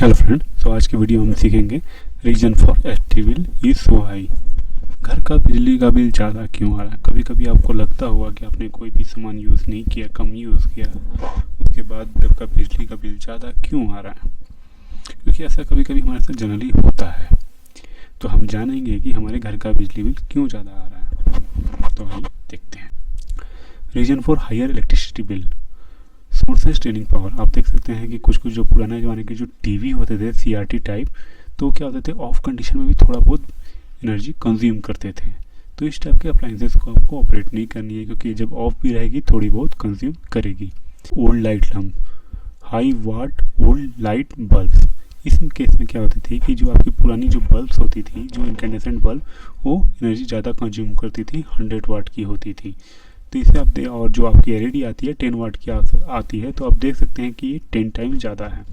Hello friend, तो आज की वीडियो में सीखेंगे reason for electric bill is so high. घर का बिजली का बिल ज़्यादा क्यों आ रहा है। कभी कभी आपको लगता होगा कि आपने कोई भी सामान यूज़ नहीं किया, कम यूज़ किया, उसके बाद आपका बिजली का बिल ज़्यादा क्यों आ रहा है। क्योंकि ऐसा कभी कभी हमारे साथ जनरली होता है। तो हम जानेंगे कि हमारे घर का बिजली बिल क्यों ज़्यादा आ रहा है। तो आइए देखते हैं। Reason for higher electricity bill, sources training power. आप देख सकते हैं कि कुछ कुछ जो पुराने ज़माने के जो टीवी होते थे सीआरटी टाइप, तो क्या होते थे, ऑफ कंडीशन में भी थोड़ा बहुत एनर्जी कंज्यूम करते थे। तो इस टाइप के अप्लाइंसेस को आपको ऑपरेट नहीं करनी है, क्योंकि जब ऑफ भी रहेगी थोड़ी बहुत कंज्यूम करेगी। ओल्ड लाइट लैम्प, हाई वाट ओल्ड लाइट बल्ब। इस केस में क्या होती थी कि जो आपकी पुरानी जो बल्ब्स होती थी, जो इनकैंडेसेंट बल्ब, वो एनर्जी ज़्यादा कंज्यूम करती थी, 100 वाट की होती थी। तो इसे आप दे, और जो आपकी एलईडी आती है 10 वाट की आती है, तो आप देख सकते हैं कि ये 10 टाइम्स ज़्यादा है।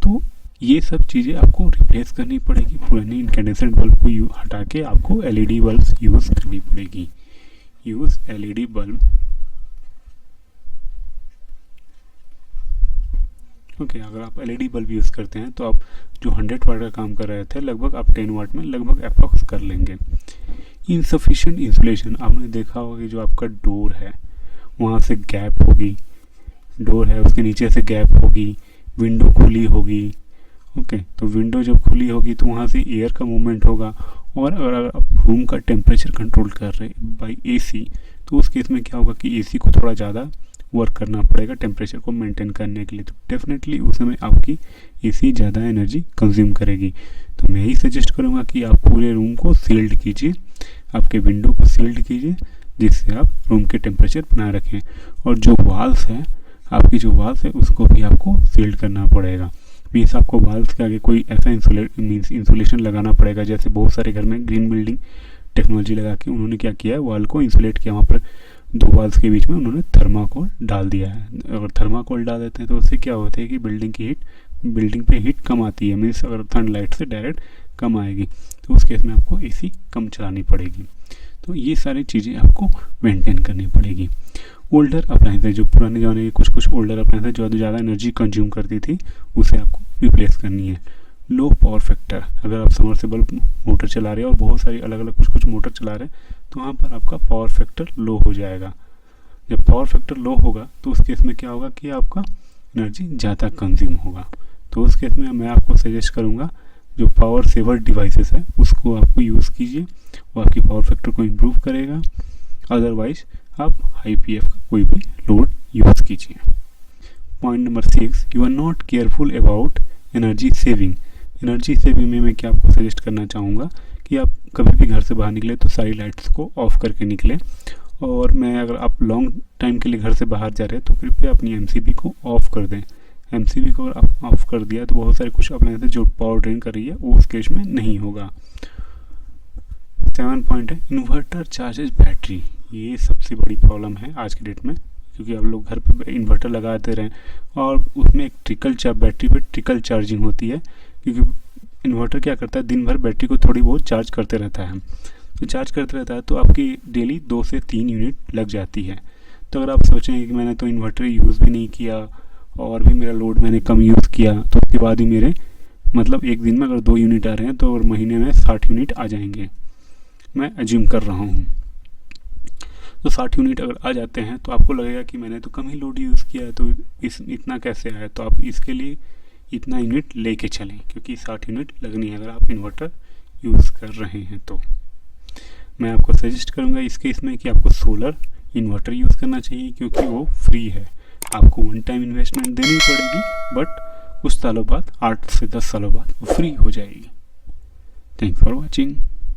तो ये सब चीज़ें आपको रिप्लेस करनी पड़ेगी। पुरानी इनकैंडेसेंट बल्ब को हटा के आपको एलईडी बल्ब यूज़ करनी पड़ेगी। Use LED bulb. ओके, अगर आप एलईडी बल्ब यूज़ करते हैं तो आप जो 100 वाट का काम कर रहे थे, लगभग आप 10 वाट में लगभग अप्रॉक्स कर लेंगे। इनसफिशिएंट इंसुलेशन, आपने देखा होगा कि जो आपका डोर है वहाँ से गैप होगी, डोर है उसके नीचे से गैप होगी, विंडो खुली होगी। ओके, तो विंडो जब खुली होगी तो वहाँ से एयर का मूवमेंट होगा। और अगर आप रूम का टेम्परेचर कंट्रोल कर रहे बाई एसी, तो उस केस में क्या होगा कि एसी को थोड़ा ज़्यादा वर्क करना पड़ेगा टेम्परेचर को मेंटेन करने के लिए। तो डेफिनेटली उस समय आपकी एसी ज़्यादा एनर्जी कंज्यूम करेगी। तो मैं ही सजेस्ट करूँगा कि आप पूरे रूम को सील्ड कीजिए, आपके विंडो को सील्ड कीजिए, जिससे आप रूम के टेम्परेचर बनाए रखें। और जो वाल्स है, आपकी जो वाल्स है उसको भी आपको सील्ड करना पड़ेगा। मीन्स आपको वाल्स के आगे कोई ऐसा इंसुलेशन लगाना पड़ेगा। जैसे बहुत सारे घर में ग्रीन बिल्डिंग टेक्नोलॉजी लगा के उन्होंने क्या किया है, वाल को इंसुलेट किया, वहाँ पर दो वाल्स के बीच में उन्होंने थर्माकोल डाल दिया है। अगर थर्माकोल डाल देते हैं तो उससे क्या होता है कि बिल्डिंग पे हीट कम आती है। मीन्स अगर सनलाइट से डायरेक्ट कम आएगी, तो उस केस में आपको एसी कम चलानी पड़ेगी। तो ये सारी चीज़ें आपको मेंटेन करनी पड़ेगी। ओल्डर अप्लाइंसेज, जो पुराने ज़माने के कुछ ओल्डर अप्लाइंसेज जो ज़्यादा एनर्जी कंज्यूम करती थी, उसे आपको रिप्लेस करनी है। लो पावर फैक्टर, अगर आप समर्सिबल मोटर चला रहे हैं और बहुत सारी अलग अलग कुछ मोटर चला रहे हैं, तो वहाँ पर आपका पावर फैक्टर लो हो जाएगा। जब पावर फैक्टर लो होगा तो उस केस में क्या होगा कि आपका एनर्जी ज़्यादा कंज्यूम होगा। तो उस केस में मैं आपको सजेस्ट करूँगा जो पावर सेवर डिवाइसेस है उसको आपको यूज़ कीजिए, वो आपकी पावर फैक्टर को इम्प्रूव करेगा। अदरवाइज आप हाई पीएफ का कोई भी लोड यूज़ कीजिए। Point number 6, you are not careful about energy saving. Energy saving में मैं क्या आपको सजेस्ट करना चाहूँगा कि आप कभी भी घर से बाहर निकले तो सारी लाइट्स को ऑफ करके निकलें। और मैं अगर आप लॉन्ग टाइम के लिए घर से बाहर जा रहे हैं तो कृपया अपनी एमसीबी को ऑफ़ कर दें। एमसीबी को अगर आप ऑफ कर दिया तो बहुत सारे कुछ अप्लायंसेस जो पावर ड्रेन कर रही है वो उस केस में नहीं होगा। 7 पॉइंट है, इन्वर्टर चार्जेज बैटरी। ये सबसे बड़ी प्रॉब्लम है आज की डेट में, क्योंकि आप लोग घर पे इन्वर्टर लगाते रहें और उसमें एक बैटरी पे ट्रिकल चार्जिंग होती है। क्योंकि इन्वर्टर क्या करता है, दिन भर बैटरी को थोड़ी बहुत चार्ज करते रहता है। तो चार्ज करते रहता है तो आपकी डेली 2 से 3 यूनिट लग जाती है। तो अगर आप सोचेंगे कि मैंने तो इन्वर्टर यूज़ भी नहीं किया और भी मेरा लोड मैंने कम यूज़ किया, तो उसके बाद ही मेरे मतलब एक दिन में अगर 2 यूनिट आ रहे हैं तो और महीने में 60 यूनिट आ जाएंगे, मैं एज्यूम कर रहा हूँ। तो 60 यूनिट अगर आ जाते हैं तो आपको लगेगा कि मैंने तो कम ही लोड यूज़ किया है, तो इतना कैसे आया। तो आप इसके लिए इतना यूनिट लेके चलें, क्योंकि 60 यूनिट लगनी है अगर आप इन्वर्टर यूज़ कर रहे हैं। तो मैं आपको सजेस्ट करूँगा इस केस में कि आपको सोलर इन्वर्टर यूज़ करना चाहिए, क्योंकि वो फ्री है। आपको 1 टाइम इन्वेस्टमेंट देनी पड़ेगी, बट कुछ सालों बाद, 8 से 10 सालों बाद वो फ्री हो जाएगी। Thank for watching.